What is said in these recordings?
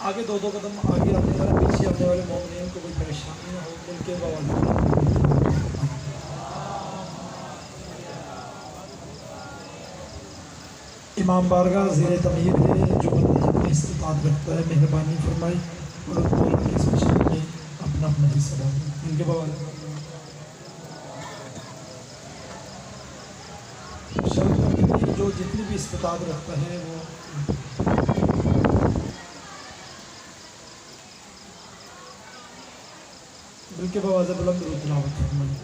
آگے دو قدم آگے آنے والے پیچھے آنے والے مومنین کو کوئی پریشانی نہ ہو، مل کے بواز امام بارگاہ زیر تمیر ہے، جو بندہ جتنی استطاعت رکھتا ہے مہربانی فرمائی اور دونوں کی اسپیشل میں اپنا اپنا حصہ ڈالیں، مل کے بواز جو جتنی بھی استطاعت رکھتا ہے وہ بلکہ بواز بلند درود تلاوت فرمائیں۔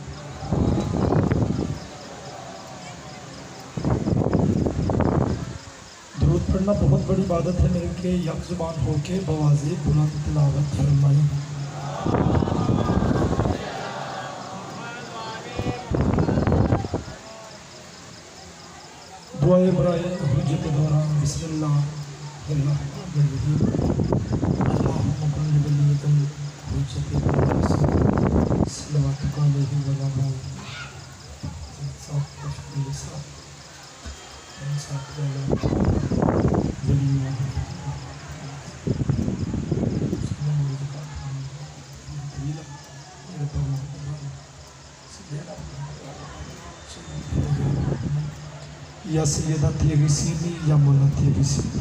درود پڑھنا بہت بڑی عبادت ہے، مل کے یک زبان ہو کے بواز بلند تلاوت فرمائیں۔ دعائے برائے حجت دوران بسم اللہ الرحمن الرحیم اللہم کن لولیک الحجت دوران صلواتک علیہ وسلم ساتھ خوشبی ساتھ انسات والا ولی یا سیدت یغیسینی یا مولت یغیسینی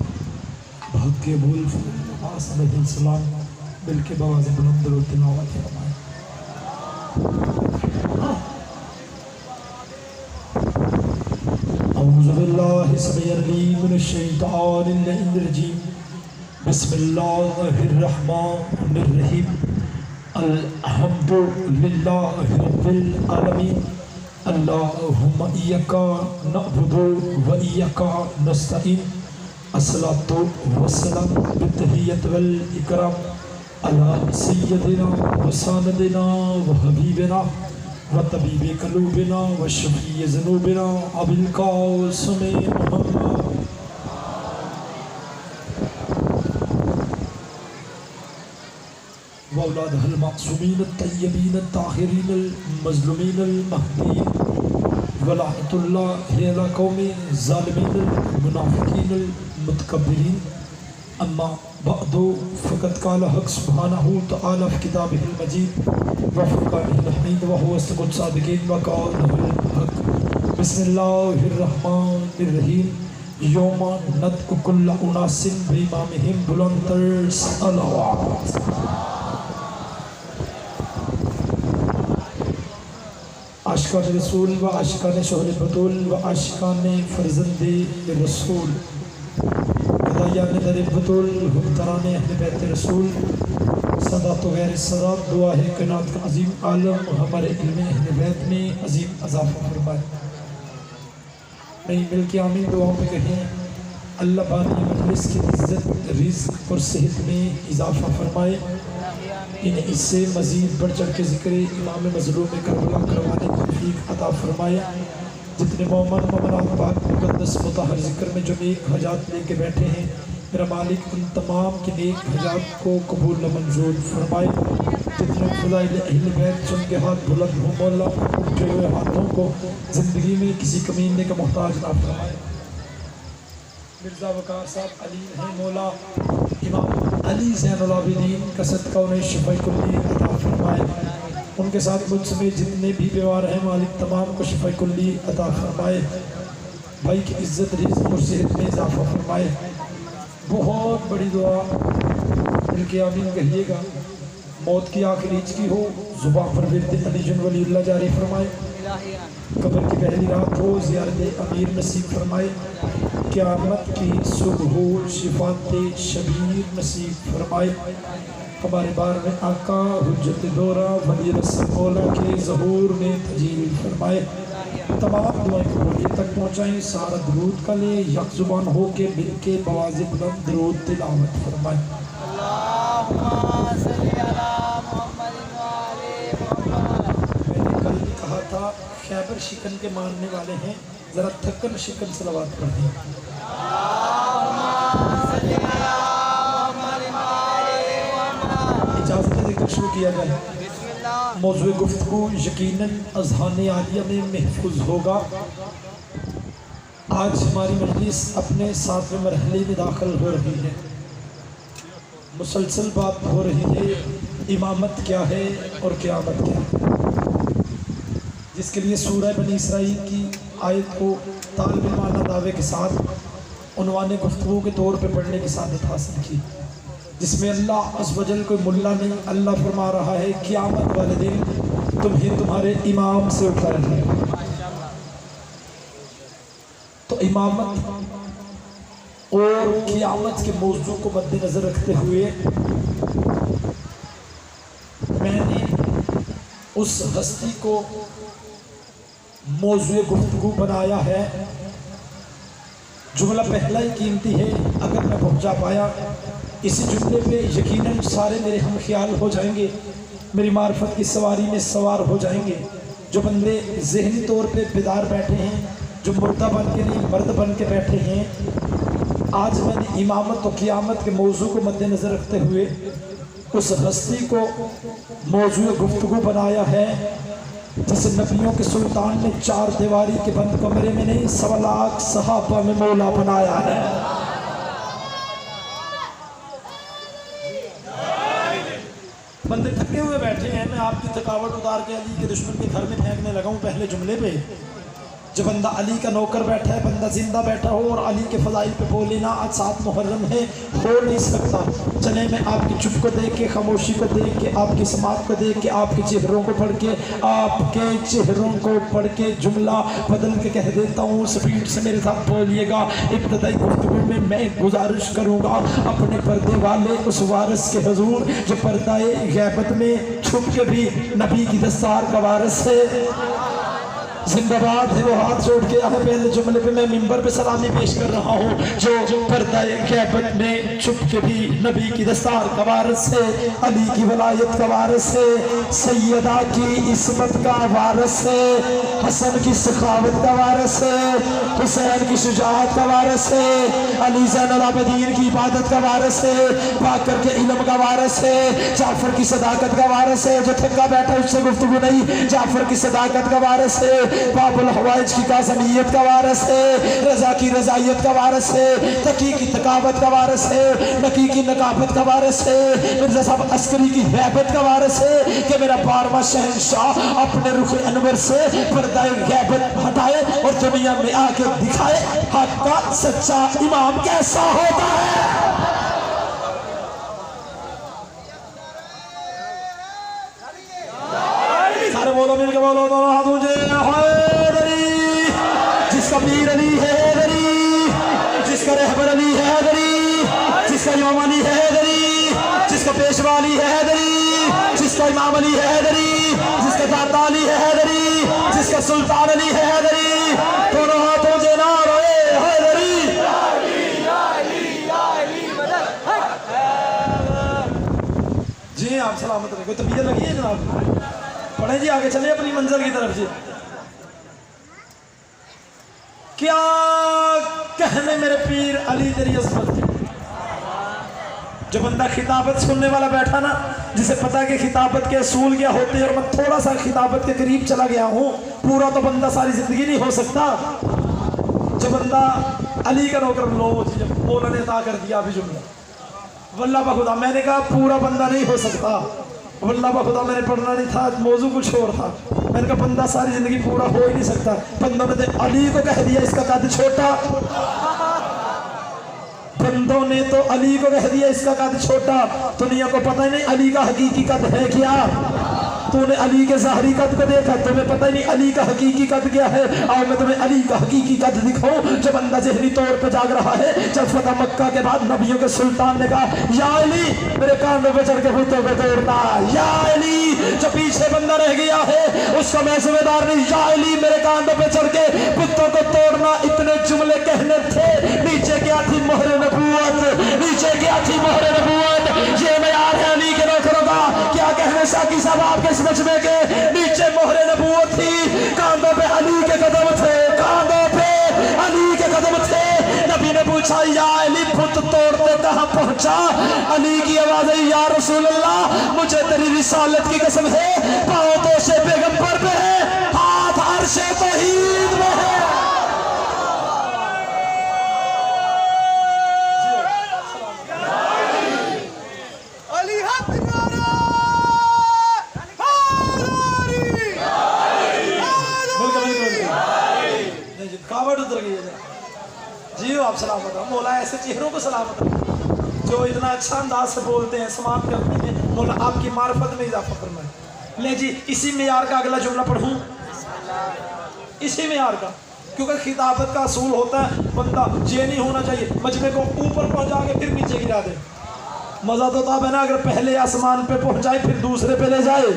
بہت کے بول عباس علیہ السلام مل کے بواز بلند و تلاوت فرمائیں۔ اعوذ باللہ السمیع العلیم من الشیطان اللعین الرجیم بسم اللہ الرحمن الرحیم الحمد للہ رب العالمین اللہم ایک نعبد و ایک نستعین الصلاۃ والسلام بالتحیۃ والاکرام علی سیدنا و سندنا و حبیبنا و طبیب قلوبنا و شفیع ذنوبنا ابی القاسم محمد وأولادها المعصومين الطيبين الطاهرين المظلومين المهديين ولعنة الله على قوم الظالمين المنافقين المتكبرين أما بعد فقد قال حق سبحانه وتعالى في كتابه المجيد وفرقانه الحميد وهو أصدق الصادقين وقال الحق بسم الله الرحمن الرحيم يوم ندعو كل أناس بإمامهم بلند الصلوات عاشقان رسول و عاشقان شوہر بطول و عاشقان فرزند رسول گدایان در بطول حکمتران اہل بیت رسول سادات و غیر سادات دعا ہے کائنات کا عظیم عالم ہمارے علم اہل بیت میں عظیم اضافہ فرمائے۔ نہیں مل کے آمین دعاوں میں کہیں اللہ بانی مجلس کی عزت رزق اور صحت میں اضافہ فرمائے، انہیں اس سے مزید بڑھ چڑھ کے ذکر امام مظلوم کربلا کروانے کی توفیق عطا فرمائے۔ جتنے مومن مومنات پاک مقدس مطہر ذکر میں جو نیک حاجات لے کے بیٹھے ہیں، میرا مالک ان تمام کی نیک حاجات کو قبول و منظور فرمائے۔ جتنے فضائل اہل بیت جن کے ہاتھ بلند ہوں مولا اٹھے ہوئے ہاتھوں کو زندگی میں کسی کمینے کا محتاج نہ فرمائے۔ مرزا وقار صاحب علی ہیں مولا امام علی زین العابدین کا صدقہ انہیں شفاء کلی عطا فرمائے۔ ان کے ساتھ مجھ سمیت جتنے بھی بیمار ہیں مالک تمام کو شفاء کلی عطا فرمائے، بھائی کی عزت رزق اور صحت میں اضافہ فرمائے۔ بہت بڑی دعا مل کے آمین کہیے گا۔ موت کی آخری ہچکی ہو زباں پر ورد علی جن ولی اللہ جاری فرمائے، قبر کی پہلی رات ہو زیارت امیر نصیب فرمائے، قیامت کی صبح ہو شفاعت شبیر نصیب فرمائے۔ ہمارے بار میں آقا حجت دورہ ولی رسول مولا کے ظہور میں تجلیل فرمائے۔ تمام دعائیں قبولیت تک پہنچائیں، سارا درود کا لے یک زبان ہو کے مل کے بواز بلند درود تلاوت فرمائیں۔ اللہم صلی علی محمد وآل محمد۔ میں نے کل کہا تھا خیبر شکن کے ماننے والے ہیں، ذرا تھکن شکن صلوات پڑھیں۔ اللہم صلی علی محمد وآل محمد۔ اجازت ذکر شروع کیا جائے۔ بسم اللہ۔ موضوع گفتگو یقیناً اذہان عالیہ میں محفوظ ہوگا۔ آج ہماری مجلس اپنے 7ویں مرحلے میں داخل ہو رہی ہے۔ مسلسل بات ہو رہی ہے امامت کیا ہے اور قیامت کیا ہے، جس کے لیے سورہ بنی اسرائیل کی آیت کو طالب علمانہ دعوے کے ساتھ عنوان گفتگو کے طور پہ پڑھنے کی سعادت حاصل کی، جس میں اللہ عز و جل کوئی ملا نہیں، اللہ فرما رہا ہے قیامت والے دن تمہیں تمہارے امام سے اٹھایا جائے گا۔ تو امامت اور قیامت کے موضوع کو مد نظر رکھتے ہوئے میں نے اس ہستی کو موضوع گفتگو بنایا ہے۔ جملہ پہلا ہی قیمتی ہے، اگر میں پہنچا پایا اسی جملے پہ یقیناً سارے میرے ہم خیال ہو جائیں گے، میری معرفت کی سواری میں سوار ہو جائیں گے۔ جو بندے ذہنی طور پہ بیدار بیٹھے ہیں، جو مردہ بن کے نہیں مرد بن کے بیٹھے ہیں، آج میں نے امامت و قیامت کے موضوع کو مد نظر رکھتے ہوئے اس ہستی کو موضوع گفتگو بنایا ہے جسے نبیوں کے سلطان نے چار دیواری کے بند کمرے میں نہیں 1.25 لاکھ صحابہ میں مولا بنایا ہے۔ بندے تھکے ہوئے بیٹھے ہیں، میں آپ کی تھکاوٹ اتار کے علی کے دشمن کے گھر میں پھینکنے لگا ہوں پہلے جملے پہ۔ جو بندہ علی کا نوکر بیٹھا ہے، بندہ زندہ بیٹھا ہو اور علی کے فضائل پہ بولے نا آج 7 محرم ہے، ہو نہیں سکتا۔ چلے میں آپ کی چپ کو دیکھ کے، خاموشی کو دیکھ کے، آپ کی سماعت کو دیکھ کے، آپ کے چہروں کو پڑھ کے، آپ کے چہروں کو پڑھ کے جملہ بدل کے کہہ دیتا ہوں، سپیڈ سے میرے ساتھ بولیے گا۔ ابتدائی گفتگو میں گزارش کروں گا اپنے پردے والے اس وارث کے حضور جو پردہ غیبت میں چھپ کے بھی نبی کی دستار کا وارث ہے۔ زندہ باد ہے وہ، ہاتھ جوڑ کے آئے پہلے جملے پہ میں منبر پہ سلامی پیش کر رہا ہوں، جو پردہ غیبت میں چھپ کے بھی نبی کی دستار کا وارث ہے، علی کی ولایت کا وارث ہے، سیدہ کی عصمت کا وارث ہے، حسن کی سخاوت کا وارث ہے، حسین کی شجاعت کا وارث ہے، علی زین العابدین کی عبادت کا وارث ہے، باقر کے علم کا وارث ہے، جعفر کی صداقت کا وارث ہے۔ جو تھکا بیٹھا اس سے گفتگو نہیں، جعفر کی صداقت کا وارث ہے، باب الحوائج کی قاسمیت کا وارث ہے، رضا کی رضائیت کا وارث ہے، تقی کی تقاوت کا وارث ہے، نقی کی نقابت کا وارث ہے، مرزا صاحب عسکری کی حیبت کا وارث ہے کہ میرا 12واں شہنشاہ اپنے رخ انور سے پردہ غیبت ہٹائے اور دنیا میں آ کے دکھائے حق کا سچا امام کیسا ہوتا ہے۔ سارے بولو مل کے بولو، دونوں ہاتھ اونچے، حیدری، جس کا پیر علی ہے حیدری، جس کا رہبر علی ہے حیدری، جس کا امام علی ہے حیدری، جس کا پیشوا علی ہے حیدری، جس کا امام علی ہے حیدری، جس کا داتا علی ہے حیدری، جس کا سلطان علی ہے حیدری، دونوں ہاتھ اونچے نعرہ حیدری۔ جی آپ سلامت رہے، کوئی طبیعت لگی ہے جناب؟ پڑھیں جی، آگے چلیں اپنی منزل کی طرف۔ جی کیا کہنے میرے پیر علی تیری عظمت کی۔ جو بندہ خطابت سننے والا بیٹھا نا، جسے پتا کہ خطابت کے اصول کیا ہوتے ہیں، اور میں تھوڑا سا خطابت کے قریب چلا گیا ہوں، پورا تو بندہ ساری زندگی نہیں ہو سکتا۔ جو بندہ علی کا نوکر، لو جب مولا نے عطا کر دیا ابھی جملہ، واللہ بخدا میں نے کہا پورا بندہ نہیں ہو سکتا، واللہ بخدا میں نے پڑھنا نہیں تھا، موضوع کچھ اور تھا، میں نے کہا بندہ ساری زندگی پورا ہو ہی نہیں سکتا۔ بندوں نے علی کو کہہ دیا اس کا قد چھوٹا، بندوں نے تو علی کو کہہ دیا اس کا قد چھوٹا، دنیا کو پتہ ہی نہیں علی کا حقیقی قد ہے کیا۔ تو نے علی کے ظاہری قد کو دیکھا، تمہیں پتہ ہی نہیں علی کا حقیقی قد کیا ہے۔ آؤ میں تمہیں علی کا حقیقی قد دکھاؤں۔ جو بندہ ذہنی طور پہ جاگ رہا ہے، جب فتح مکہ کے بعد نبیوں کے سلطان نے کہا یا علی میرے کاندھوں پہ چڑھ کے بتوں پہ توڑنا، یا علی جو پیچھے بندہ رہ گیا ہے اس کا میں ذمہ دار نہیں، یا علی میرے کاندھوں پہ چڑھ کے بتوں کو توڑنا، اتنے جملے کہنے تھے۔ نیچے کیا تھی مہر نبوت، نیچے کیا تھی مہر نبوت، یہ معیار ہے علی کے نوکروں کا۔ کیا کہنے ساقی صاحب آپ کے سمجھنے کے، نیچے مہر نبوت تھی، کاندھوں پہ علی کے قدم تھے، کاندھوں پہ علی کے قدم تھے۔ نبی نے پوچھا یا علی بت توڑتے کہاں پہنچا؟ علی کی آواز ہے یا رسول اللہ مجھے تیری رسالت کی قسم ہے، پاؤں توشے پیغمبر پہ ہے، ہاتھ عرش توحید میں ہے۔ कावड़ उतर गई है जरा। जी आप सलामत हो मौला, ऐसे चेहरों को सलामत रखो जो इतना अच्छा अंदाज से बोलते हैं, समाप्त करते हैं। मौला आपकी मार्फत में इजाफा फरमाए। ले जी इसी मेयार का अगला जुमला पढ़ूं, इसी मेयार का, क्योंकि खिताबत का असूल होता है बंदा ये नहीं होना चाहिए मजमे को ऊपर पहुंचा के फिर नीचे गिरा दे। मजा तो तब है ना अगर पहले आसमान पे पहुंचाए फिर दूसरे पे ले जाए।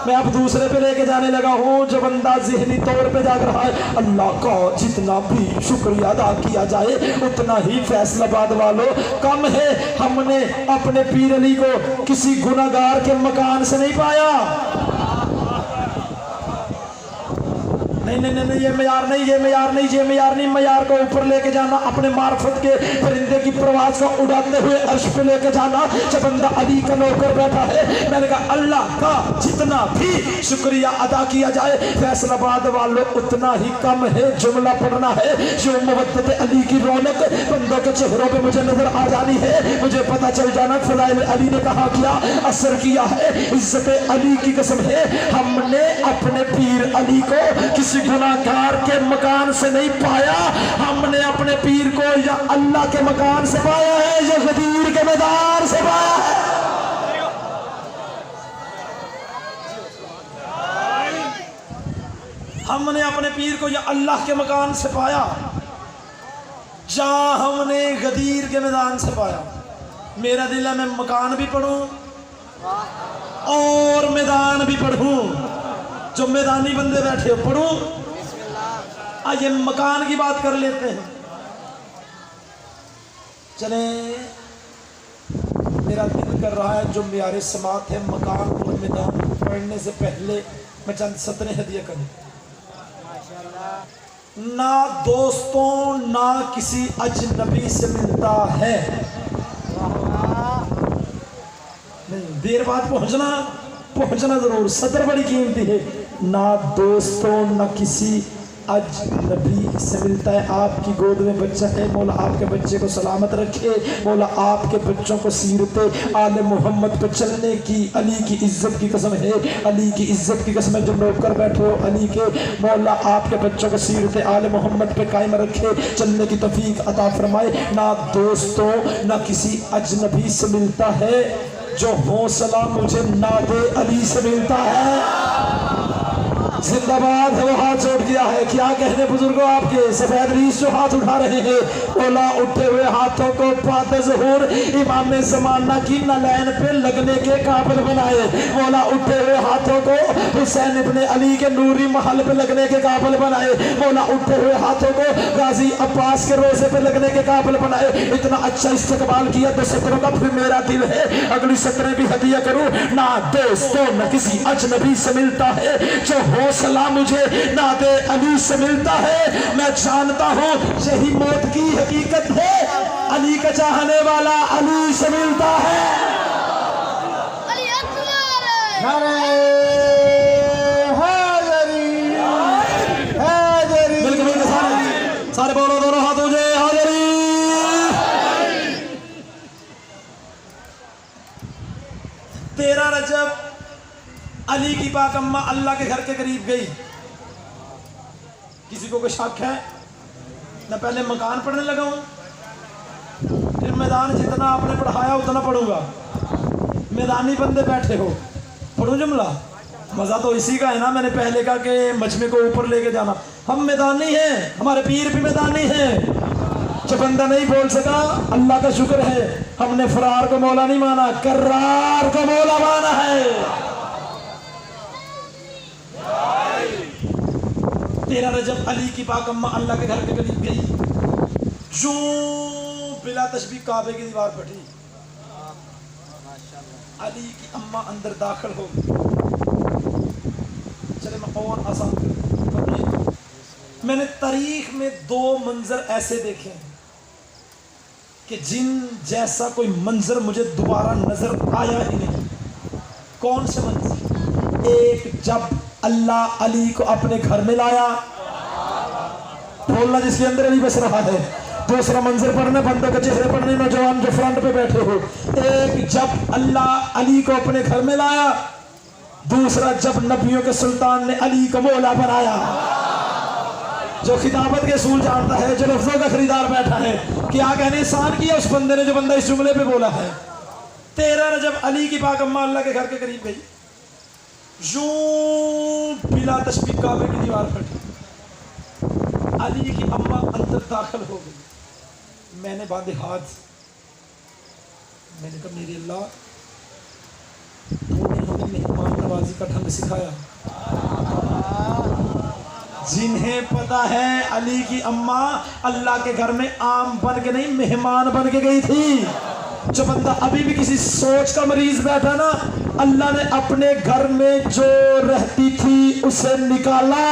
मैं अब दूसरे पे लेके जाने लगा हूँ। जो बंदा ज़हनी तौर पे जाग रहा है, अल्लाह का जितना भी शुक्रिया अदा किया जाए उतना ही फैसलाबाद वालों कम है। हमने अपने पीर अली को किसी गुनाहगार के मकान से नहीं पाया। नहीं नहीं नहीं, ये मयार नहीं, ये मयार नहीं, ये मयार नहीं। मयार को ऊपर लेके जाना, अपने मार्फत के परिंदे की प्रवास को उड़ाते हुए अर्श पे लेके जाना। जब बंदा अली का नौकर बैठा है, मैंने कहा अल्लाह का जितना भी शुक्रिया अदा किया जाए फैसलाबाद वालों उतना ही कम है। जुमला पढ़ना है जो मुवद्दत अली की रौनक बंदों के चेहरों पे मुझे नजर आ जानी है। मुझे पता चल जाना फज़ाइल अली ने कहा क्या असर किया है। इज्जत अली की कसम है, हमने अपने पीर अली को किसी गुनाहगार के मकान से नहीं पाया। हमने अपने पीर को या अल्लाह के मकान से पाया है या गदीर के मैदान से पाया है। हमने अपने पीर को या अल्लाह के मकान से पाया, जहां हमने गदीर के मैदान से पाया। मेरा दिल है मैं मकान भी पढ़ूं और मैदान भी पढ़ूं। जो मैदानी बंदे बैठे हो पढ़ूं। आइए मकान की बात कर लेते हैं। चले मेरा दिल कर रहा है जो मेरे समात है मकान और मैदान पढ़ने से पहले मैं चंद सतरें हदिया करूं। ना दोस्तों ना किसी अजनबी से मिलता है। नहीं देर बाद पहुंचना जरूर, सतर बड़ी कीमती है। ना दोस्तों ना किसी अजनबी से मिलता है। आपकी गोद में बच्चा है, मौला आपके बच्चे को सलामत रखे। मौला आपके बच्चों को सीरत आले मोहम्मद पर चलने की, अली की इज्जत की कसम है, अली की इज्जत की कसम है जो नौकर बैठे हो अली के, मौला आपके बच्चों को सीरत आले मोहम्मद पे कायम रखे, चलने की तौफीक अता फरमाए। ना दोस्तों ना किसी अजनबी से मिलता है जो हौसला मुझे नादे अली से मिलता है। जिंदाबाद है वो हाथ जोड़ दिया है। क्या कहने बुजुर्गों आपके सफेद रीस जो हाथ उठा रहे हैं, ओला उठे हुए हाथों को पाते ज़हूर इमाम ज़माना की नलैन पे लगने के काबिल बनाए। मौला उठे हुए हाथों को हुसैन इब्ने अली के नूरी महल पे लगने के काबिल बनाए। मौला उठे हुए हाथों को गाजी अब्बास के रोजे पे लगने के काबिल बनाए। इतना अच्छा इस्तकबाल किया तो सत्रों का फिर मेरा दिल है अगली सत्रें भी हदिया करूं। ना दोस्तों न किसी अजनबी से मिलता है जो हौसला मुझे नादे अली से मिलता है। मैं जानता हूँ यही मौत की हकीकत है, अली का चाहने वाला अली से मिलता है। बिल्कुल सारे बोलो दोनों हाथों से हाज़री। 13 रजब अली की पाक अम्मा अल्लाह के घर के करीब गई। किसी को कोई शक है? मैं पहले मकान पढ़ने लगा हूं, फिर मैदान जितना आपने पढ़ाया उतना पढ़ूंगा। मैदानी बंदे बैठे हो, पढ़ूं जुमला। मजा तो इसी का है ना, मैंने पहले कहा कि मजमे को ऊपर लेके जाना। हम मैदानी हैं, हमारे पीर भी मैदानी हैं। जो बंदा नहीं बोल सका अल्लाह का शुक्र है, हमने फरार को मौला नहीं माना, कर्रार को मौला माना है। 13 रजब अली की पाक अम्मा अल्लाह के घर के करीब गई। जो बिला तशबीह काबे की दीवार पर थी। अली की अम्मा अंदर दाखिल हो गई। चले मैं और आसान करूं। मैंने तारीख में 2 मंजर ऐसे देखे कि जिन जैसा कोई मंजर मुझे दोबारा नजर आया ही नहीं। कौन से मंजर? एक, जब अल्लाह अली को अपने घर में लाया, बोलना जिसके अंदर अली बस रहा है। दूसरा मंजर पढ़ने बंदों के चेहरे पढ़ने, नौजवान जो फ्रंट पे बैठे हो। एक, जब अल्लाह अली को अपने घर में लाया। दूसरा, जब नबियों के सुल्तान ने अली को मौला बनाया। جو خطابت کے اصول جانتا ہے، جو لفظوں کا خریدار بیٹھا ہے، کیا کہنے احسان کیا اس بندے نے جو بندہ اس جملے پہ بولا ہے۔ 13 رجب علی کی پاک اماں اللہ کے گھر کے قریب گئی، یوں بلا تشبیہ کعبے کی دیوار پھٹی، علی کی اماں اندر داخل ہو گئی۔ میں نے باندھے ہاتھ، میں نے کہا میرے اللہ تو نے ہمیں مہمان نوازی کا ڈھنگ سکھایا۔ جنہیں پتا ہے علی کی اماں اللہ کے گھر میں عام بن کے نہیں مہمان بن کے گئی تھی۔ جو بندہ ابھی بھی کسی سوچ کا مریض بیٹھا نا، اللہ نے اپنے گھر میں جو رہتی تھی اسے نکالا۔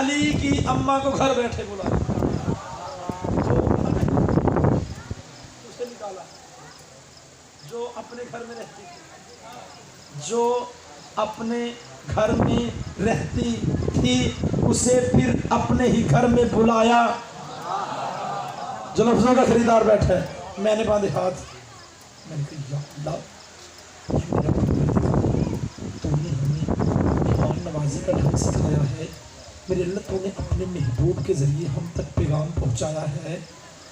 علی کی اماں کو گھر بیٹھے بلا، اسے نکالا۔ جو اپنے گھر میں رہتی تھی، جو اپنے گھر میں رہتی تھی اسے پھر اپنے ہی گھر میں بلایا۔ جو لفظوں کا خریدار بیٹھا ہے، میں نے باندھے ہاتھ، میں نے کہا یا اللہ یہ میرا پروردگار، تو نے ہمیں مہمان نوازی کا ڈھنگ سکھایا ہے۔ میرے اللہ تو نے اپنے محبوب کے ذریعے ہم تک پیغام پہنچایا ہے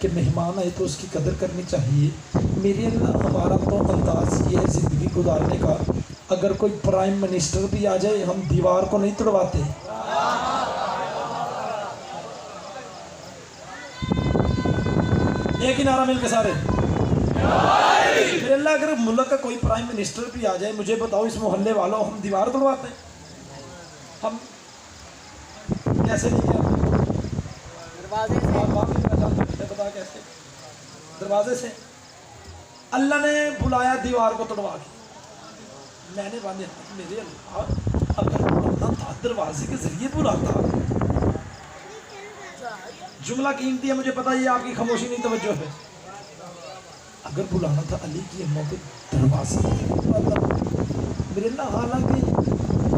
کہ مہمان آئے تو اس کی قدر کرنی چاہیے۔ میرے اللہ ہمارا تو انداز یہ ہے زندگی گزارنے کا، اگر کوئی پرائم منسٹر بھی آ جائے ہم دیوار کو نہیں توڑواتے۔ ایک ہی نعرہ مل کے سارے، میرے اللہ اگر ملک کا کوئی پرائم منسٹر بھی آ جائے مجھے بتاؤ اس محلے والوں ہم دیوار توڑواتے ہیں؟ ہم کیسے نہیں کیا؟ دروازے سے بتا کیسے؟ دروازے سے۔ اللہ نے بلایا دیوار کو توڑوا کے، میں نے باندھے میرے اللہ اگر بلانا تھا دروازے کے ذریعے بلاتا۔ جملہ قیمتی ہے مجھے پتا یہ آپ کی خاموشی نہیں توجہ ہے۔ اگر بلانا تھا علی کی اماں کو دروازے کے ذریعے بلاتا۔ میرے اللہ حالانکہ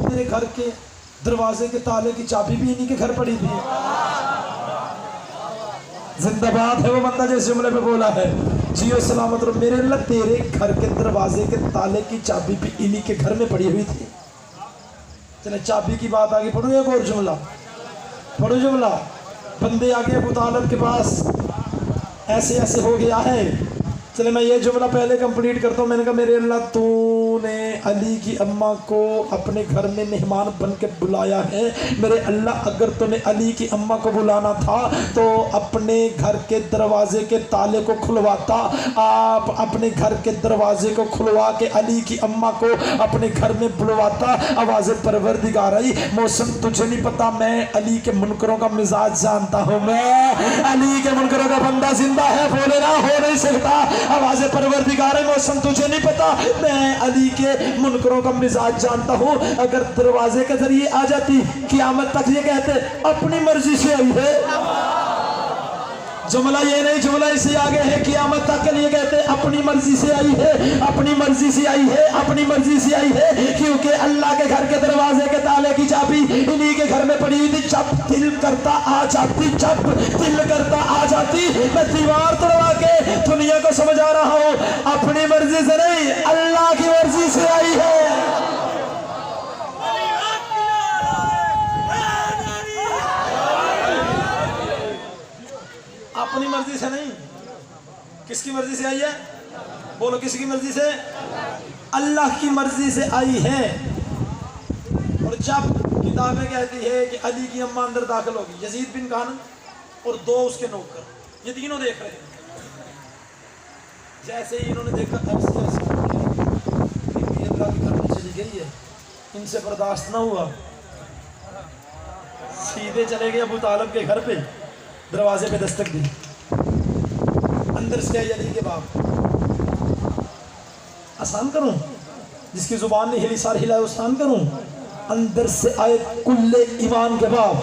میرے گھر کے دروازے کے تالے کی چابی بھی انہی کے گھر پڑی تھی۔ زندہ باد ہے وہ بندہ جو اس جملے پہ بولا ہے، جیو سلامت رہو۔ میرے اللہ تیرے گھر کے دروازے کے تالے کی چابی بھی انہی کے گھر میں پڑی ہوئی تھی۔ چلے چابی کی بات آگے پڑھو، ایک اور جملہ پڑھو۔ جملہ بندے آگے ابو طالب کے پاس ایسے ایسے ہو گیا ہے۔ چلے میں یہ جملہ پہلے کمپلیٹ کرتا ہوں۔ میں نے کہا میرے اللہ تو نے علی کی اماں کو اپنے گھر میں مہمان بن کے بلایا ہے۔ میرے اللہ اگر تو نے علی کی اماں کو بلانا تھا تو اپنے گھر کے دروازے کے تالے کو کھلواتا۔ آپ اپنے گھر کے دروازے کو کھلوا کے علی کی اماں کو اپنے گھر میں بلواتا۔ آواز پروردگار آئی، موسم تجھے نہیں پتا میں علی کے منکروں کا مزاج جانتا ہوں۔ میں علی کے منکروں کا بندہ زندہ ہے بولے نہ ہو نہیں سکتا۔ آواز پروردگار ہے، موسم تجھے نہیں پتا میں علی کے منکروں کا مزاج جانتا ہوں۔ اگر دروازے کے ذریعے آ جاتی قیامت تک یہ کہتے اپنی مرضی سے آئی ہے۔ جملہ یہ نہیں، جملہ اس سے آگے ہے، قیامت تک کے لیے کہتے اپنی مرضی سے آئی ہے، اپنی مرضی سے آئی ہے، اپنی مرضی سے آئی ہے، کیونکہ اللہ کے گھر کے دروازے کے تالے کی چابی انہی کے گھر میں پڑی ہوئی تھی۔ جب دل کرتا آ جاتی، جب دل کرتا آ جاتی، میں دیوار توڑوا کے دنیا کو سمجھا رہا ہوں اپنی مرضی سے نہیں اللہ کی مرضی سے آئی ہے۔ اپنی مرضی سے نہیں، کس کی مرضی سے آئی ہے؟ بولو کس کی مرضی سے؟ اللہ کی مرضی سے آئی ہے۔ اور جب کتابیں کہتی ہے کہ علی کی اماں اندر داخل ہوگی، یزید بن کہان اور 2 اس کے نوکر، یہ تینوں دیکھ رہے ہیں۔ جیسے ہی انہوں نے دیکھا ایسے اللہ کی طرف چلی گئی ہے، ان سے برداشت نہ ہوا، سیدھے چلے گئے ابو طالب کے گھر پہ، دروازے پہ دستک دی، اندر سے آئی علی کے باپ۔ آسان کروں، جس کی زبان نہیں ہلی سار ہلائے آسان کروں، اندر سے آئے کل ایمان کے باپ۔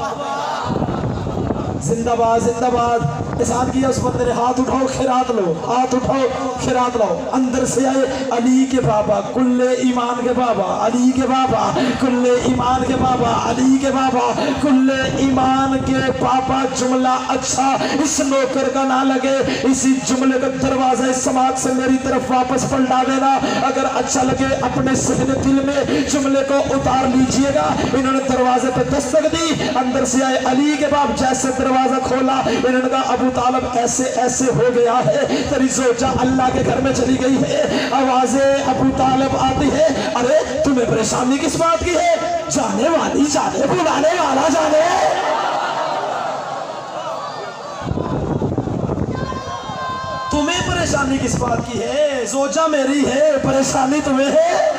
زندہ باد، زندہ باد۔ इरशाद किया उस बंदे ने, हाथ उठाओ खैरात लो, हाथ उठाओ खैरात लाओ। अंदर से आए अली के बाबा, कुल्ले ईमान के बाबा, अली के बाबा, कुल्ले ईमान के बाबा, अली के बाबा, कुल्ले ईमान के पापा। जुमला अच्छा इस नौकर का ना लगे, इसी जुमले का दरवाजा इस समाज से मेरी तरफ वापस पलटा देना। अगर अच्छा लगे अपने सहने दिल में जुमले को उतार लीजिएगा। इन्होंने दरवाजे पे दस्तक दी, अंदर से आए अली के बाप। जैसे दरवाजा खोला इन्होंने कहा, अबू तालिब ऐसे ऐसे हो गया है, तेरी जोजा अल्लाह के घर में चली गई है। आवाजें अबू तालिब आती है, अरे तुम्हें परेशानी किस बात की है? जाने वाली जाने, बुलाने वाला जाने। तुम्हें परेशानी किस बात की है? जोजा मेरी है, परेशानी तुम्हें है।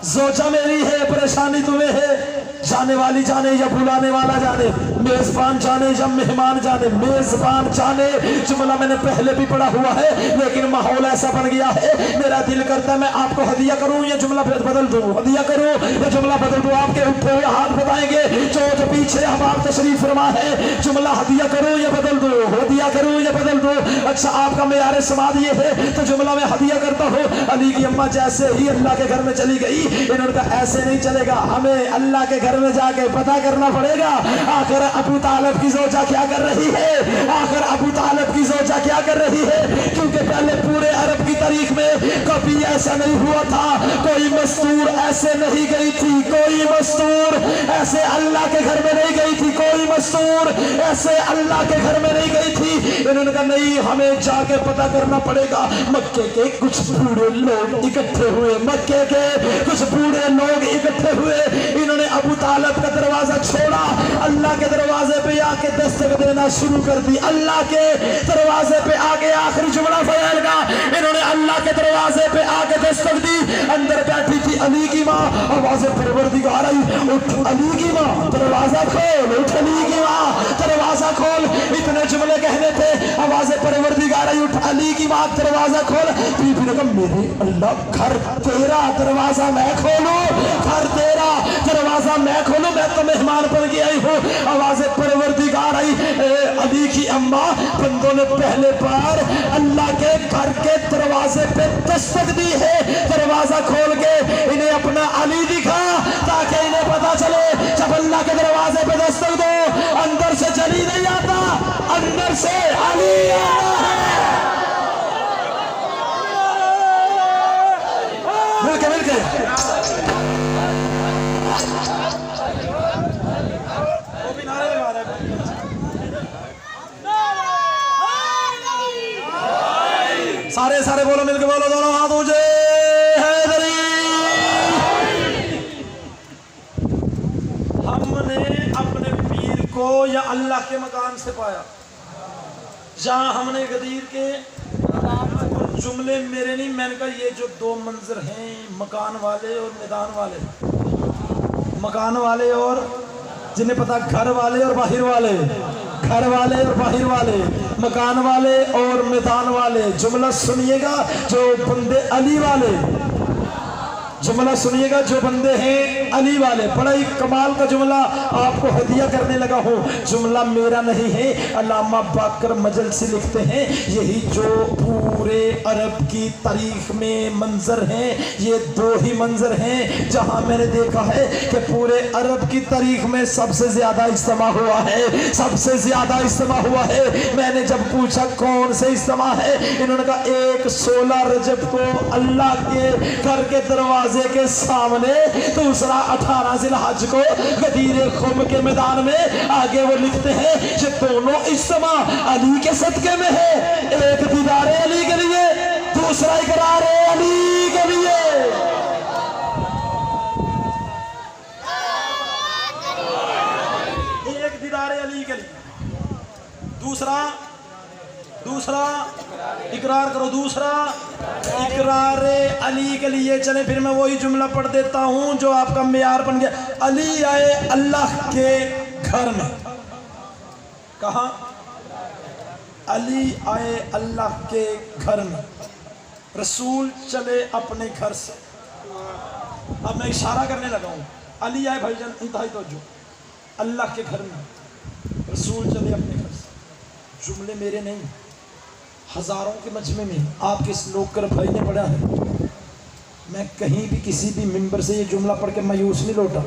जोजा मेरी है, परेशानी तुम्हें है। जाने वाली जाने या बुलाने वाला जाने, मेजबान जाने या मेहमान जाने, मेजबान जाने। जुमला मैंने पहले भी पढ़ा हुआ है, लेकिन माहौल ऐसा बन गया है, मेरा दिल करता है मैं आपको हदिया करूं या जुमला बदल दूं, हदिया करूं या जुमला बदल दूं। आपके उठे हुए हाथ बताएंगे जो पीछे हम आप तशरीफ फरमा है। जुमला हदिया करूं या बदल दूं, हदिया करूं या बदल दूं। अच्छा, आपका मेयारे समाज ये है तो जुमला में हदिया करता हूं। अली की अम्मा जैसे ही अल्लाह के घर में चली गई, इन्होंने कहा ऐसे नहीं चलेगा, हमें अल्लाह के घर में जाके पता करना पड़ेगा आखिर अबू तालिब की जोजा क्या कर रही है, आखिर अबू तालिब की जोजा क्या कर रही है। क्योंकि पहले पूरे अरब की तारीख में कभी ऐसा नहीं हुआ था, कोई मस्तूर ऐसे नहीं गई थी, कोई मस्तूर ऐसे अल्लाह के घर में नहीं गई थी, कोई मस्तूर ऐसे अल्लाह के घर में नहीं गई थी। इन्होंने कहा नहीं, हमें जाके पता करना पड़ेगा। मक्के के कुछ बूढ़े लोग इकट्ठे हुए, मक्के के कुछ बूढ़े लोग इकट्ठे हुए। इन्होंने अबू तालिब का दरवाजा छोड़ा, अल्लाह के दरवाजे पे आके दस्तक देना शुरू कर दी। अल्लाह के दरवाजे पे आगे आखिरी जुमला फैलगा। इन्होंने अल्लाह के दरवाजे पे आके दस्तक दी। अंदर बैठी थी अली की माँ, आवाज़ें परवरदिगार आई, उठ अली की माँ दरवाजा खोल, उठ अली की माँ दरवाजा खोल। इतने जुमले कहने थे, आवाज़ें परवरदिगार आई, उठ अली की माँ दरवाजा खोल। बीबी ने कहा मेरे अल्लाह घर तेरा दरवाजा मैं खोलूं, घर तेरा दरवाजा मैं खोलूं, मैं तो मेहमान बन के आई हूँ। आवाज़ परवरदिगार आई, अली की अम्मा बंदों ने पहले बार अल्लाह के घर के दरवाजे पे दस्तक दी है। दरवाजा खोल के इन्हें अपना अली दिखा ताकि इन्हें पता चले जब अल्लाह के दरवाजे पे दस्तक दो अंदर से जली नहीं आता, अंदर से अली आता है। मिलके मिलके सारे सारे बोलो, मिलके बोलो, दोनों हाथ ऊंचे। हैदरी। हमने अपने पीर को या अल्लाह के मकान से पाया। जहां हमने गदीर के जुमले मेरे नहीं, मैंने कहा ये जो दो मंजर हैं, मकान वाले और मैदान वाले, मकान वाले और जिन्हें पता घर वाले और बाहर वाले, घर वाले और बाहर वाले, मकान वाले और मैदान वाले। जुमला सुनिएगा जो बंदे अली वाले, जुमला सुनिएगा जो बंदे हैं अली वाले। बड़ा ही कमाल का जुमला आपको हदिया करने लगा हूँ। जुमला मेरा नहीं है, अल्लामा बाकर मजलसी लिखते हैं, यही जो पूरे अरब की तारीख में मंजर हैं, ये दो ही मंजर हैं जहाँ मैंने देखा है कि पूरे अरब की तारीख में सबसे ज्यादा इज्तिमा हुआ है, सबसे ज्यादा इज्तिमा हुआ है। मैंने जब पूछा कौन से इज्तिमा है, इन्होंने कहा एक 16 रजब को अल्लाह के घर के दरवाजे के सामने, दूसरा 18 ज़िलहज को गदीर खुम के मैदान में। आगे वो लिखते हैं ये दोनों इज्तिमा अली के सदके में है, एक दीदारे अली के लिए, दूसरा इकरार अली के लिए। एक दीदारे अली के लिए, दूसरा इकरार करो, दूसरा इकरार अली के लिए। चले फिर मैं वही जुमला पढ़ देता हूं जो आपका मेयार बन गया। अली आए अल्लाह के घर में, कहा अली आए अल्लाह के घर में, रसूल चले अपने घर से। अब मैं इशारा करने लगा हूं, अली आए भाईजान, इंतहाई तवज्जो, अल्लाह के घर में रसूल चले अपने घर से। जुमले मेरे नहीं, हजारों के मजमे में आपके इस नौकर भाई ने पढ़ा है। मैं कहीं भी किसी भी मिंबर से ये जुमला पढ़ के मायूस नहीं लौटा।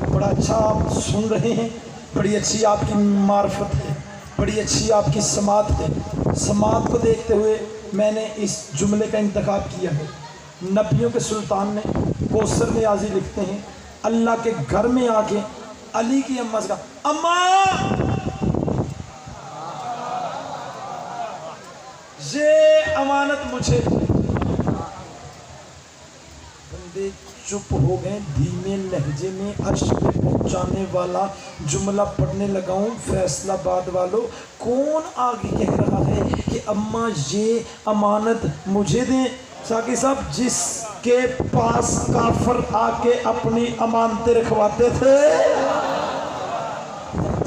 बड़ा अच्छा आप सुन रहे हैं, बड़ी अच्छी आपकी मार्फत है, बड़ी अच्छी आपकी समात है। समात को देखते हुए मैंने इस जुमले का इंतखाब किया है। नबियों के सुल्तान ने कौसर नियाज़ी लिखते हैं, अल्लाह के घर में आके अली की अम्मा से कहा, अम्मा ये अमानत मुझे। बंदे चुप हो गए, धीमे लहजे में अर्श पे पहुंचाने वाला जुमला पढ़ने लगा हूं। फैसलाबाद वालों, कौन आगे कह रहा है कि अम्मा ये अमानत मुझे दें? साकी साहब, जिसके पास काफर आके अपनी अमानतें रखवाते थे,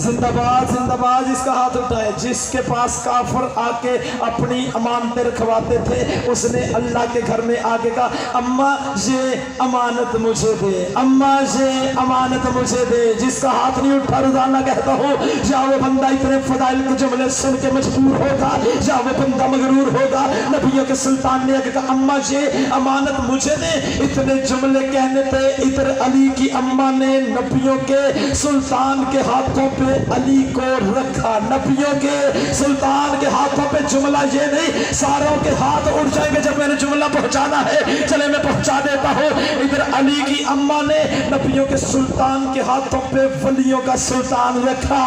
जिंदाबाद जिंदाबाद, जिसका हाथ उठाए। जिसके पास काफर आके अपनी अमानतें रखवाते थे, उसने अल्लाह के घर में आके कहा, अम्मा ये अमानत मुझे दे, अम्मा ये अमानत मुझे दे। जिसका हाथ नहीं उठा, रोजाना कहता हूँ, या वो बंदा इतने फदाइल के जुमले सुन के मजबूर होगा, या वो बंदा मगरूर होगा। नबियों के सुल्तान ने आके कहा, अम्मा ये अमानत मुझे दे। इतने जुमले कहने पे इधर अली की अम्मा ने नबियों के सुल्तान के हाथों पे अली को रखा। नबियों के सुल्तान के हाथों पे जुमला ये नहीं, सारों के हाथ उड़ जाएंगे जब मैंने जुमला पहुंचाना है। चले मैं पहुंचा देता हूं। इधर अली की अम्मा ने नबियों के सुल्तान के हाथों पे वलियों का सुल्तान रखा,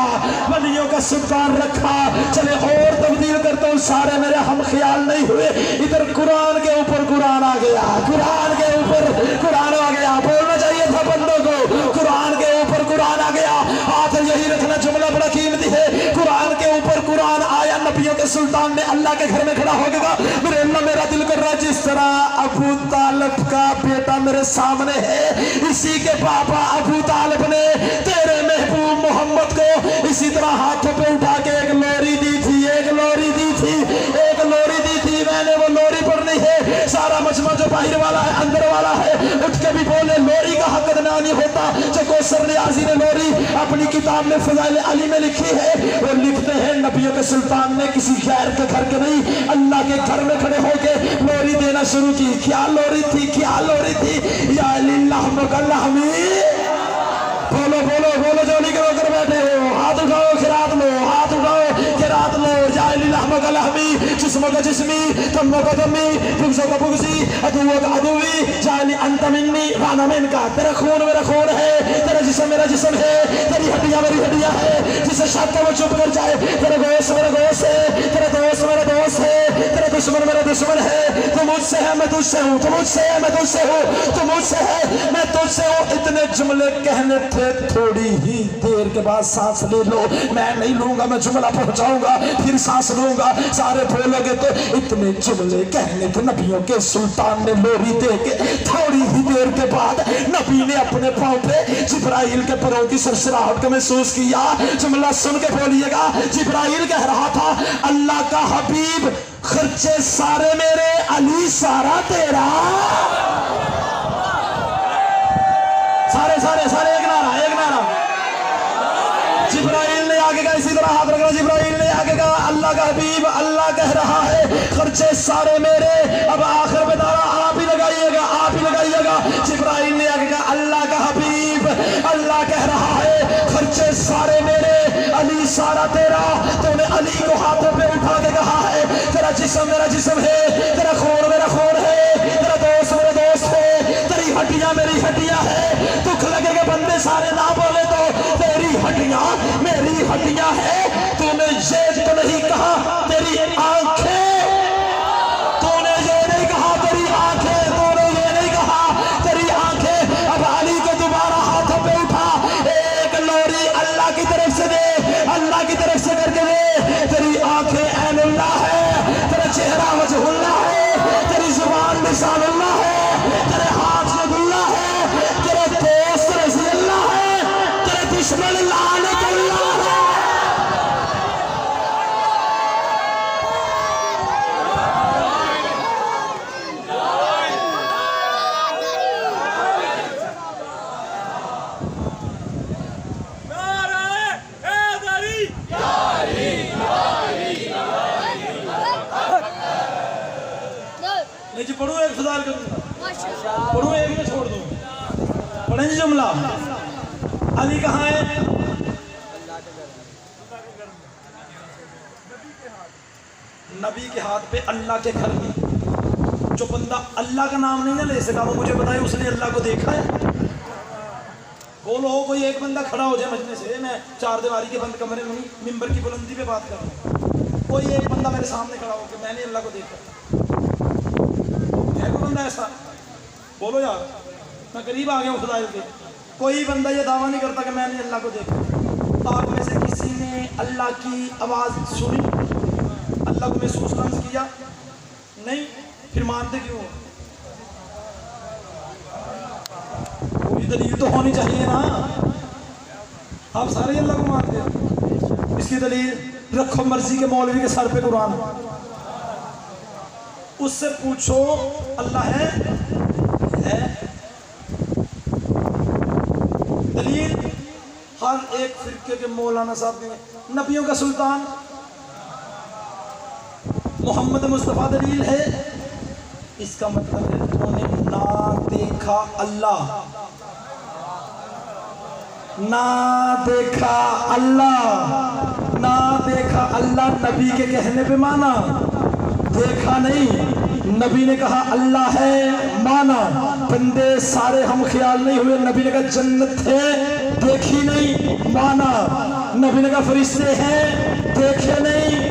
वलियों का सुल्तान रखा। चले और तब्दील करता हूं, सारे मेरे हम ख्याल नहीं हुए। इधर कुरान के ऊपर कुरान आ गया, कुरान के ऊपर कुरान आ गया। बोलना चाहिए था बंदों को, कुरान के ऊपर कुरान आ गया। हाथ यही रखना, जुमला बड़ा कीमती है। कुरान के ऊपर कुरान आया। नबियों के सुल्तान ने अल्लाह के घर में खड़ा हो गया। मेरे अल्लाह, मेरा दिल कर रहा, जिस तरह अबू तालिब का बेटा मेरे सामने है, इसी के पापा अबू तालिब ने तेरे महबूब मोहम्मद को इसी तरह हाथों पे उठा के एक लोरी दी थी, एक लोरी दी थी, एक लोरी दी थी। मैंने वो लोरी पढ़नी है। सारा मजमा जो बाहर वाला है, अंदर वाला है, उठ के भी बोले, लोरी का हक अदा नहीं होता। जो कौसर नियाज़ी ने लोरी अपनी किताब में फज़ाइल अली में लिखी है, वो लिखते हैं नबियों के सुल्तान ने किसी गैर के घर के नहीं, अल्लाह के घर में खड़े होके लोरी देना शुरू की। क्या लोरी थी, क्या लोरी थी? या लिल्लाह मुकल्लहमी, बोलो बोलो बोलो, जो लिख कर बैठे हो, हाथ उठाओ, खिरात लो, हाथ उठाओ, खिरात लो। या लिल्लाह मुकल्लहमी, जिस्मो का जिस्मी, तम्मो का तम्मी, बुग्ज़ो का बुग्ज़ी, अदुव्वो का अदुव्वी, जानी अंत मिन्नी वाना मिनका। तेरा खून मेरा खून है, तेरा जिस्म मेरा जिस्म है, तेरी हड्डियां मेरी हड्डियां है। जिसे शक वो चुप कर जाए, तेरा गोश्त मेरा गोश्त है, तेरा दोस्त मेरा दोस्त है, तेरा दुश्मन मेरा दुश्मन है। तू मुझसे है, मैं तुझसे हूँ, तू मुझसे है, मैं तुझसे हूँ, तू मुझसे है, मैं तुझसे हूँ। इतने जुमले कहने थे। थोड़ी ही देर के बाद सांस ले लो। मैं नहीं लूंगा, मैं जुमला पहुंचाऊंगा, फिर सांस लूंगा। सारे बोलोगे तो इतने जुमले कहने थे। नबियों के सुल्तान ने लोरी दे के थोड़ी ही देर के बाद नबी ने अपने पांव पे जिब्राइल के पैरों की सरसराहट को महसूस किया। जुमला सुन के बोलिएगा। जिब्राइल कह रहा था, अल्लाह का हबीब, खर्चे सारे मेरे, अली सारा तेरा। सारे सारे सारे एक नारा, एक नारा। जिब्राइल ने आगे का इसी तरह हाथ रखा। जिब्राइल ने आगे का, अल्लाह का हबीब, अल्लाह कह रहा है, खर्चे सारे मेरे। अब आखिर में नारा आप ही लगाइएगा, आप ही लगाइएगा। जिब्राइल ने आगे का, अल्लाह का हबीब, अल्लाह कह रहा है, खर्चे सारे मेरे, अली सारा तेरा। तूने अली को हाथों पे उठा के कहा है, तेरा जिस्म मेरा जिस्म है, तेरा खून मेरा खून है, तेरा दोस्त मेरा दोस्त है, तेरी हड्डियां मेरी हड्डियां है। दुख लगेगा बंदे सारे ना बोले तो, तेरी हड्डियां मेरी हड्डियां है। तूने ये तो नहीं कहा तेरी आंखें, तूने ये नहीं कहा तेरी आंखें, तूने ये नहीं कहा तेरी आंखें। अब अली को दोबारा हाथों पे उठा, एक लोरी अल्लाह की तरफ से दे, अल्लाह की तरफ से करके दे। तेरी आंखें ऐनुल्लाह है, तेरा चेहरा वजहुल्लाह है, तेरी जुबान लिसानुल्लाह है, तेरे हाथ नबुल्लाह है, तेरे दोस्त रज़ियल्लाह है, तेरे दुश्मन लानतुल्लाह है। नारे हैदरी, पढ़ूं एक फजाइल का जुमला, पढ़ूं एक में छोड़ दूं। पढ़ें जी जुमला। अली कहाँ है? नबी के हाथ पे, अल्लाह के घर में। जो बंदा अल्लाह का नाम नहीं ना ले सका वो मुझे बताए उसने अल्लाह को देखा है? बोलो कोई एक बंदा खड़ा हो जाए मजमे से, मैं चार दीवारी के बंद कमरे में मिंबर की बुलंदी पे बात कर रहा हूँ, कोई एक बंदा मेरे सामने खड़ा हो कि मैंने अल्लाह को देखा है? कोई बंदा ऐसा? बोलो यार, मैं करीब आ गया हूँ खुदाई के। कोई बंदा ये दावा नहीं करता कि मैंने अल्लाह को देखा। आप में से किसी ने अल्लाह की आवाज़ सुनी, अल्लाह को महसूस लम्स किया? नहीं, फिर मानते क्यों हो? कोई दलील तो होनी चाहिए ना। आप सारे अल्लाह को मानते हो, इसकी दलील रखो मर्जी के मौलवी के सर पे कुरान, उससे पूछो अल्लाह है? दलील हर एक फिरके के मौलाना साहब के, नबियों का सुल्तान मोहम्मद मुस्तफ़ा दलील है। इसका मतलब है उन्होंने ना देखा अल्लाह, ना देखा अल्लाह, ना देखा अल्लाह। नबी के कहने पे माना, देखा नहीं। नबी ने कहा अल्लाह है, माना। बंदे सारे हम ख्याल नहीं हुए। नबी ने कहा जन्नत है, देखी नहीं, माना। नबी ने कहा फरिश्ते हैं, देखे नहीं।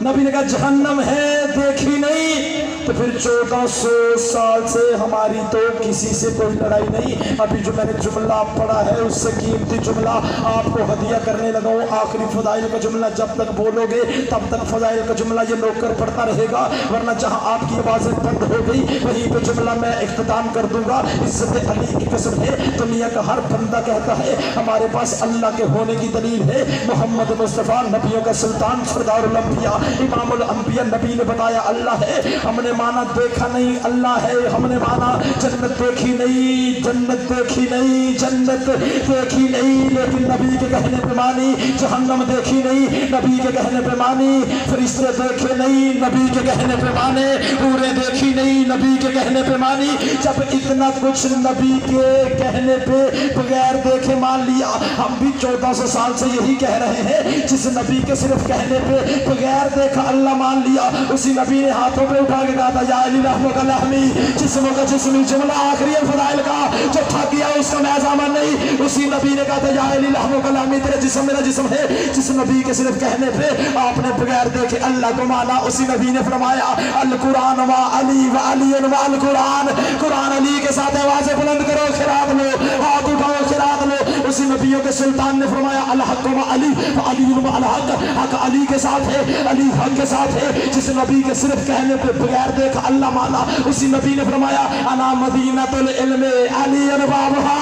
नबी ने कहा जहन्नम है, देखी नहीं। तो फिर 1400 साल से हमारी तो किसी से कोई लड़ाई नहीं। अभी जो मैंने जुमला पढ़ा है उससे कीमती जुमला आपको हदिया करने लगा हूँ। आखिरी फजाइल का जुमला जब तक बोलोगे तब तक फजाइल का जुमला ये नौकर पढ़ता रहेगा, वरना जहाँ आपकी आवाज़ें बंद हो गई वहीं पे जुमला मैं इख्तिताम कर दूंगा। इज्जत अली की कसम है, दुनिया का हर बंदा कहता है हमारे पास अल्लाह के होने की दलील है। मोहम्मद मुस्तफ़ा नबियों का सुल्तान, सरदारुल अंबिया, इमामुल अंबिया, नबी ने बताया अल्लाह है। हमने माना देखा नहीं, अल्लाह है। हमने माना जन्नत देखी नहीं, जन्नत देखी नहीं, जन्नत देखी नहीं, लेकिन नबी के कहने पे मानी। जहन्नम देखी नहीं, नबी के कहने पे मानी। फरिश्ते देखे नहीं, नबी के कहने पे माने। पूरे देखी नहीं, नबी के कहने पे मानी। जब इतना कुछ नबी के कहने पे बगैर देखे मान लिया, हम भी 1400 साल से यही कह रहे हैं। जिस नबी के सिर्फ कहने पे बगैर देखा अल्लाह मान लिया, उसी नबी ने हाथों पे उठा के कहा था या अली रहमक लहमी, जिस्म का जिस्मी जुमला आखिरी फजाइल का जो थक गया उसका मैं ज़ामन नहीं। उसी नबी ने कहा था या अली रहमक लहमी, तेरा जिस्म मेरा जिस्म है। जिस नबी के सिर्फ कहने पे आपने बगैर देखे अल्लाह को माना, उसी नबी ने फरमाया अल कुरान व अली व अली व अल कुरान, कुरान अली के साथ आवाज़ें बुलंद करो, खिरात लो, हाथ उठाओ, खिरात लो। उसी नबियों के सुल्तान ने फरमाया अल हक व अली व अली व अल हक, हक अली के साथ है, अली हक के साथ है। जिस नबी के सिर्फ कहने पे बगैर देखा अल्लाह माना, उसी नबी ने फरमाया अना मदीनतुल इल्म अली अनबाबहा,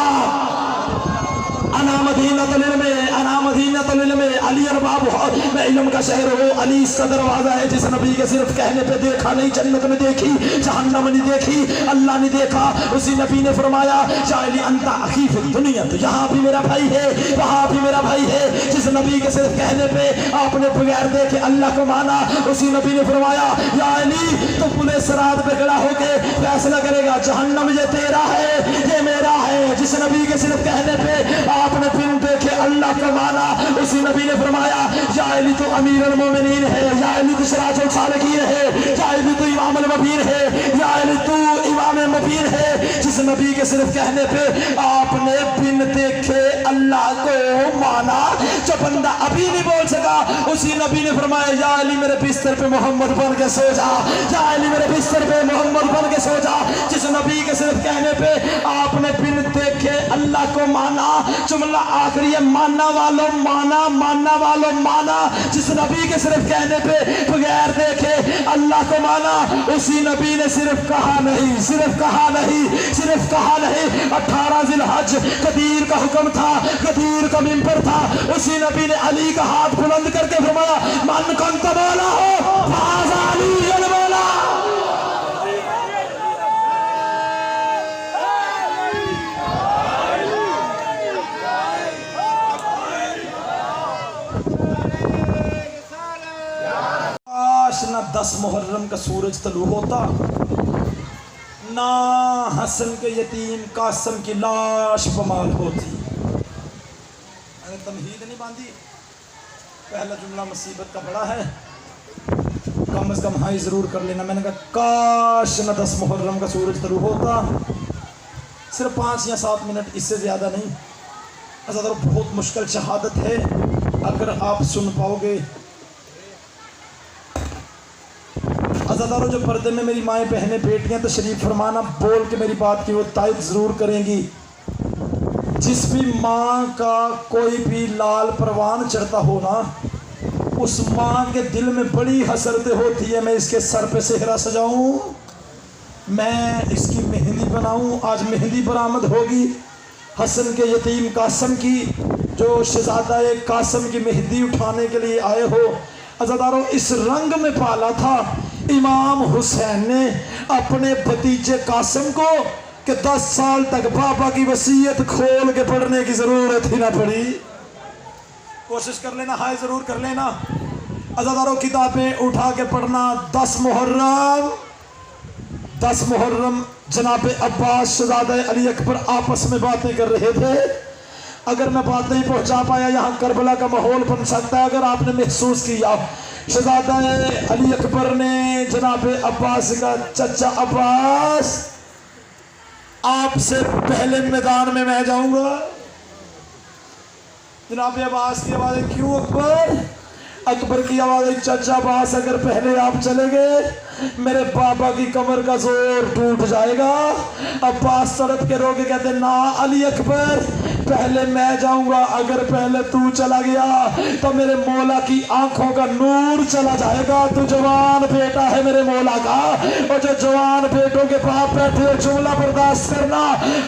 अना मदीनतुल इल्म, अना मदीनतुल इल्म अली अनबाबहा। मैं इल्म का शहर हूँ, अली इसका दरवाजा है। जिस नबी के सिर्फ कहने पे देखा नहीं, जन्नत में देखी, जहन्नम नहीं देखी, अल्लाह नहीं देखा। उसी नबी ने फरमाया जाइली अंता अखी फिद दुनिया, तो यहाँ भी मेरा भाई है, वहाँ भी मेरा भाई है। जिस नबी के सिर्फ कहने पे आपने बगैर देखे अल्लाह को माना, उसी नबी ने फरमाया या अली तो पुलिस सरात पे खड़ा होके फैसला करेगा जहन्नम ये तेरा है, ये मेरा है। जिस नबी के सिर्फ कहने पे आपने बिन देखे अल्लाह को माना, उसी नबी ने फरमाया या अली तो अमीरुल मोमिनीन है, या अली तो सिराजुल सालिकीन है, या अली तो इमामुल मुबीन है, या अली तो इमाम मुबीन है। जिस नबी के सिर्फ कहने पे आपने बिन देखे अल्लाह को माना, जो बंदा अभी नहीं बोल सका, उसी नबी ने फरमाया या अली मेरे बिस्तर पे मोहम्मद बन के सो जा, या अली मेरे बिस्तर पे मोहम्मद बन के सो जा। जिस नबी के सिर्फ कहने पे आपने बिन देखे अल्लाह को माना, जुमला आखिरी है मानना वालों माना, मानना वालों माना। जिस नबी के सिर्फ कहने पे बगैर देखे अल्लाह को माना, उसी नबी ने सिर्फ कहा नहीं, सिर्फ कहा नहीं, सिर्फ कहा नहीं। 18 जिलहज कदीर का हुक्म था, कदीर का मिंबर था, उसी नबी ने अली का हाथ बुलंद करके फरमाया मन कुंत मौला हो फाज़ अली अल मौला। काश ना 10 मुहर्रम का सूरज तलू होता نہ حسن کے یتیم قاسم کی لاش بمال ہوتی. میں نے تمہید نہیں باندھی. پہلا جملہ مصیبت کا بڑا ہے، کم از کم ہائی ضرور کر لینا. میں نے کہا کاش نہ 10 محرم کا سورج طلوع ہوتا. صرف 5 یا 7 منٹ، اس سے زیادہ نہیں. حضرت بہت مشکل شہادت ہے، اگر آپ سن پاؤ گے. عزادارو جو پردے میں میری مائیں بہنیں بیٹیاں تشریف فرمانا، بول کے میری بات کی وہ تائید ضرور کریں گی. جس بھی ماں کا کوئی بھی لال پروان چڑھتا ہو نا، اس ماں کے دل میں بڑی حسرتیں ہوتی ہے. میں اس کے سر پہ صحرا سجاؤں، میں اس کی مہندی بناؤں. آج مہندی برآمد ہوگی حسن کے یتیم قاسم کی، جو شہزادہ قاسم کی مہندی اٹھانے کے لیے آئے ہو. عزادارو اس رنگ میں پالا تھا امام حسین نے اپنے بھتیجے قاسم کو کہ 10 سال تک بابا کی وصیت کھول کے پڑھنے کی ضرورت ہی نہ پڑی. کوشش کر لینا، ہائے ضرور کر لینا. عزادارو کتابیں اٹھا کے پڑھنا. 10 محرم جناب عباس شہزادہ علی اکبر آپس میں باتیں کر رہے تھے. اگر میں بات نہیں پہنچا پایا، یہاں کربلا کا ماحول بن سکتا ہے. اگر آپ نے محسوس کیا شہزادہ علی اکبر نے جناب عباس کا چچا عباس آپ سے پہلے میدان میں جاؤں گا. جناب عباس کی آواز کیوں اکبر؟ اکبر کی آواز چچا عباس اگر پہلے آپ چلے گئے میرے بابا کی کمر کا زور ٹوٹ جائے گا. عباس تڑپ کے رو کے کہتے نا علی اکبر پہلے میں جاؤں گا. اگر پہلے تو چلا گیا تو میرے مولا کی آنکھوں کا نور چلا جائے گا. تو جوان بیٹا ہے میرے مولا کا، اور جو جوان بیٹوں کے باپ بیٹھے جملہ برداشت کرنا.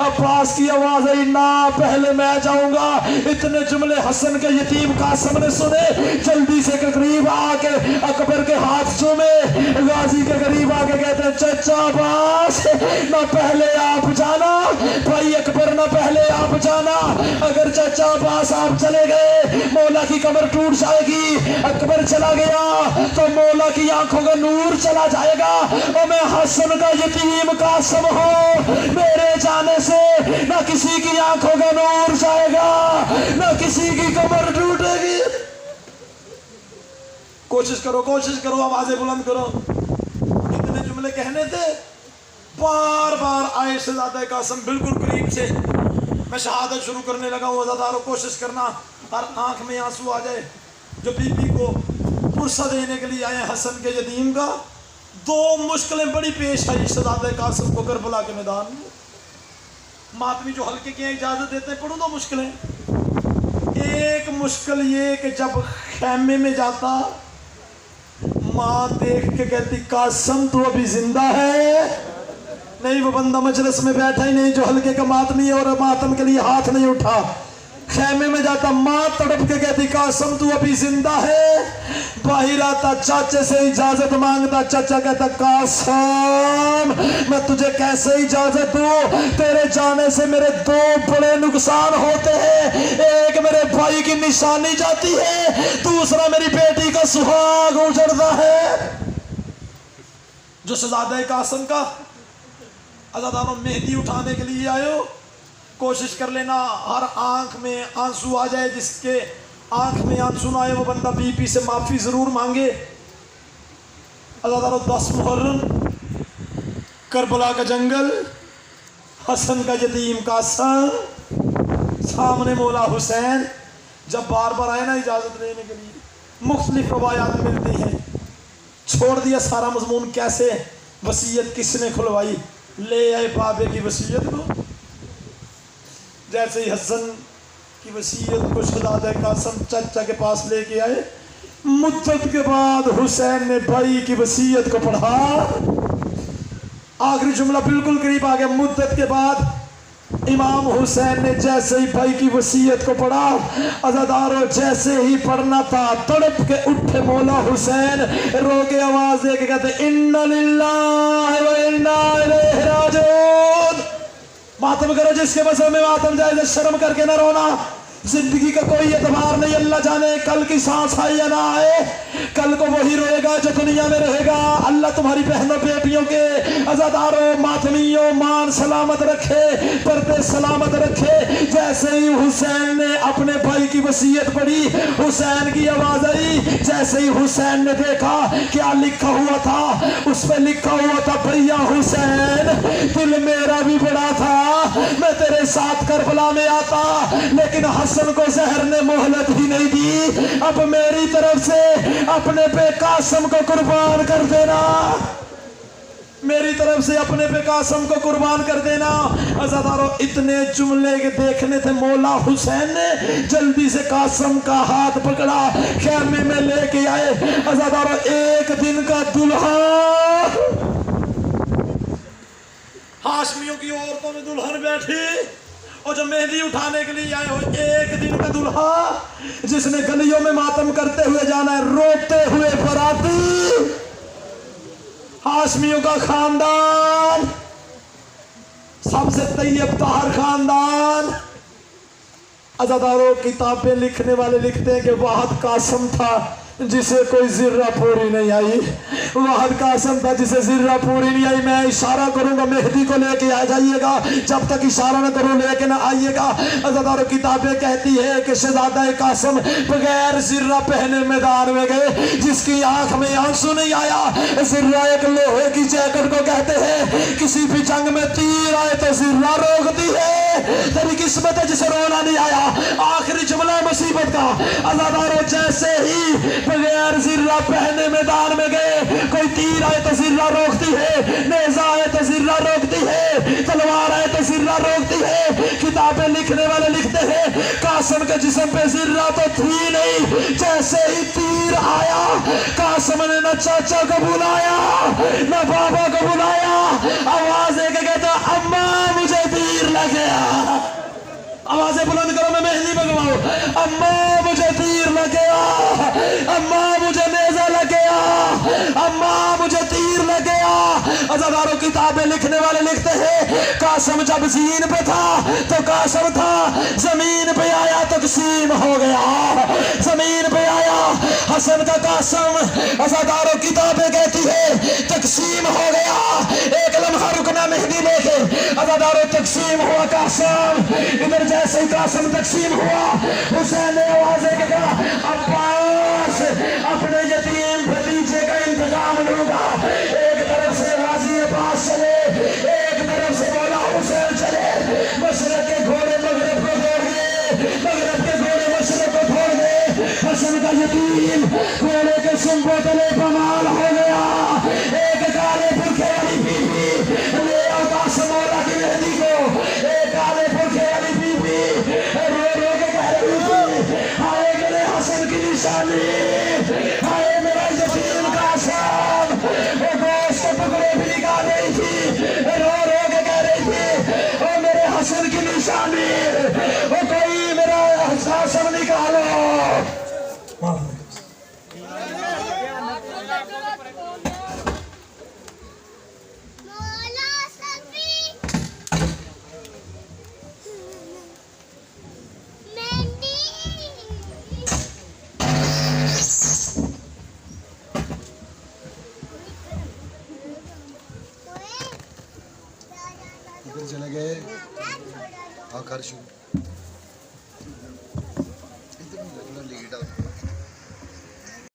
عباس کی آواز ہے نا پہلے میں جاؤں گا. اتنے جملے حسن کے یتیم قاسم نے سنے، جلدی سے قریب آ کے اکبر کے ہاتھ چومے، غازی کے قریب آ کے کہتے ہیں چچا عباس نہ پہلے آپ جانا، بھائی اکبر نہ پہلے آپ جانا. اگر چچا عباس آپ چلے گئے مولا کی کمر ٹوٹ جائے گی. اکبر چلا گیا تو مولا کی آنکھوں کا نور چلا جائے گا. اور میں حسن کا یتیم قاسم ہوں، میرے جانے سے نہ کسی کی آنکھوں کا نور جائے گا، نہ کسی کی کمر ٹوٹے گی. کوشش کرو آوازیں بلند کرو. کتنے جملے کہنے تھے، بار بار آئے شہزادہ قاسم بالکل قریب سے. میں شہادت شروع کرنے لگا ہوں. عزادارو کوشش کرنا ہر آنکھ میں آنسو آ جائے. جو بی بی کو پرسہ دینے کے لیے آئے حسن کے یتیم کا، 2 مشکلیں بڑی پیش آئی شہزادہ قاسم کو کربلا کے میدان میں. ماتمی جو ہلکے کی اجازت دیتے ہیں پڑھوں 2 مشکلیں. ایک مشکل یہ کہ جب خیمے میں جاتا ماں دیکھ کے کہتی قاسم تو ابھی زندہ ہے. نہیں، وہ بندہ مجلس میں بیٹھا ہی نہیں جو ہلکے کا ماتمی ہے اور ماتم کے لیے ہاتھ نہیں اٹھا. خیمے میں جاتا ماں تڑپ کے کہتی قاسم تو ابھی زندہ ہے. باہر آتا چاچے سے اجازت مانگتا. چاچا کہتا قاسم میں تجھے کیسے اجازت دوں، تیرے جانے سے میرے 2 بڑے نقصان ہوتے ہیں. ایک میرے بھائی کی نشانی جاتی ہے، دوسرا میری بیٹی کا سہاگ اجڑتا ہے. جو شہزادہ قاسم کا عزاداروں مہندی اٹھانے کے لیے آئے ہو، کوشش کر لینا ہر آنکھ میں آنسو آ جائے. جس کے آنکھ میں آنسو نہ آئے وہ بندہ بی پی سے معافی ضرور مانگے. عزاداروں 10 محرم کربلا کا جنگل، حسن کا یتیم قاسم، سامنے مولا حسین. جب بار بار آئے نا اجازت لینے کے لیے مختلف روایات ملتی ہیں. چھوڑ دیا سارا مضمون، کیسے وصیت کس نے کھلوائی. لے آئے بابے کی وصیت کو. جیسے ہی حسن کی وصیت کو شہزادہ قاسم چچا کے پاس لے کے آئے، مدت کے بعد حسین نے بھائی کی وصیت کو پڑھا. آخری جملہ بالکل قریب آ گیا. مدت کے بعد امام حسین نے جیسے ہی بھائی کی وصیت کو پڑھا، عزادارو جیسے ہی پڑھنا تھا تڑپ کے اٹھے مولا حسین، رو کے آواز دے کے کہتے اِنَّ لِلَّهِ وَإِنَّا إِلَيْهِ رَاجِعُونَ. ماتم کرو جس کے مذہب میں ماتم جائے، شرم کر کے نہ رونا. जिंदगी का कोई एतबार नहीं, अल्लाह जाने कल की सांस आए या ना आए, कल को वही रोएगा जो दुनिया में रहेगा। अल्लाह तुम्हारी बहनों बेटियों के, अज़ादारों, मातमियों मान सलामत रखे, पर्दे सलामत रखे। जैसे ही हुसैन ने अपने भाई की वसीयत पढ़ी, हुसैन की आवाज आई, जैसे ही हुसैन ने देखा क्या लिखा हुआ था, उस पे लिखा हुआ था, भैया हुसैन दिल मेरा भी बड़ा था, मैं तेरे साथ करबला में आता, लेकिन हसन को जहर ने मोहलत ही नहीं दी। अब मेरी तरफ से अपने पे कासम को कुर्बान कर देना, मेरी तरफ से अपने पे कासम को कुर्बान कर देना। अज़ादारों, इतने जुमले के देखने थे, मौला हुसैन ने जल्दी से कासम का हाथ पकड़ा, खेमे में लेके आए। अज़ादारों, एक दिन का दुल्हा, हाशमियों की औरतों में दुल्हन बैठी, और जो मेहंदी उठाने के लिए आए हो, एक दिन का दुल्हा जिसने गलियों में मातम करते हुए जाना है, रोते हुए बराती, हाशमियों का खानदान, सबसे तैयब ताहर खानदान। अज़ादारों, किताबें लिखने वाले लिखते हैं कि वाहद कासम था जिसे कोई जिर्रा पूरी नहीं आई, वाहद कासम था जिसे जिर्रा पूरी नहीं आई। मैं इशारा करूंगा, मेहदी को लेके आ जाइएगा, जब तक इशारा न करूं लेके ना आइएगा। अज़ादारों, किताबें कहती है कि शहजादा कासम बगैर जिर्रा पहने मैदान में गए, जिसकी आंख में आंसू नहीं आया। जिर्रा एक लोहे की जैकेट को कहते हैं, किसी भी जंग में तीर आए तो जिर्रा रोकती है, तेरी किस्मत है जिसे रोना नहीं आया। आखिरी जुमला मुसीबत का। अज़ादारों, जैसे ही बगैर जिर्रा पहने मैदान में गए, कोई तीर आए तो जिर्रा रोकती है, नेज़ा आए तो जिर्रा रोकती है, तलवार आए तो जिर्रा रोकती है। किताबें लिखने वाले लिखते हैं, कासम के जिस्म पे जिर्रा तो थी नहीं, जैसे ही तीर आया, कासम ने न चाचा को बुलाया न बाबा को बुलाया, आवाज एक कहता, अम्मा मुझे तीर लग गया। आवाजें बुलंद करो, मैं मेहंदी मंगवाऊं। अम्मा मुझे तीर लग गया, अम्मा मुझे नेज़ा लग गया, अम्मा मुझे तीर लग गया। अज़ादारों, किताबें लिखने वाले लिखते हैं, कासम जब ज़मीन पे था तो कासम था, जमीन पे आया तो तक़सीम हो गया, जमीन पे आया हसन का कासम। अज़ादारों, किताबें कहती है तक़सीम हो गया। एक लम्हा रुकना मेहंदी लेके। अज़ादारों, तक़सीम हुआ कासम, इधर जैसे ही कासम तक़सीम हुआ, हुसैन ने आवाज़ें कहा, अब्बास अपने यतीम भतीजे का इंतजाम लूंगा। एक तरफ से गाजी अब्बास चले, एक तरफ से मौला हुसैन चले। मशरक़ के घोड़े मगरब को छोड़ गए, मगरब के घोड़े मशरक़ को छोड़ गए। हसन का यतीम घोड़े के सुंबों तले बमाल हो गया। एक काले पुरखे वाली बीवी ले आओ कासम मौला की मेहंदी को, एक काले पुरखे वाली बीवी रो रो के कह रही थी, हाय मेरे हसन की निशानी, हाय मेरा यतीम कासम। वो गोश्त के टुकड़े भी निकाल रही थी, रो रो के कह रही थी, ओ मेरे हसन की निशानी, वो कोई मेरा कासम निकालो। इधर चले गए आखिर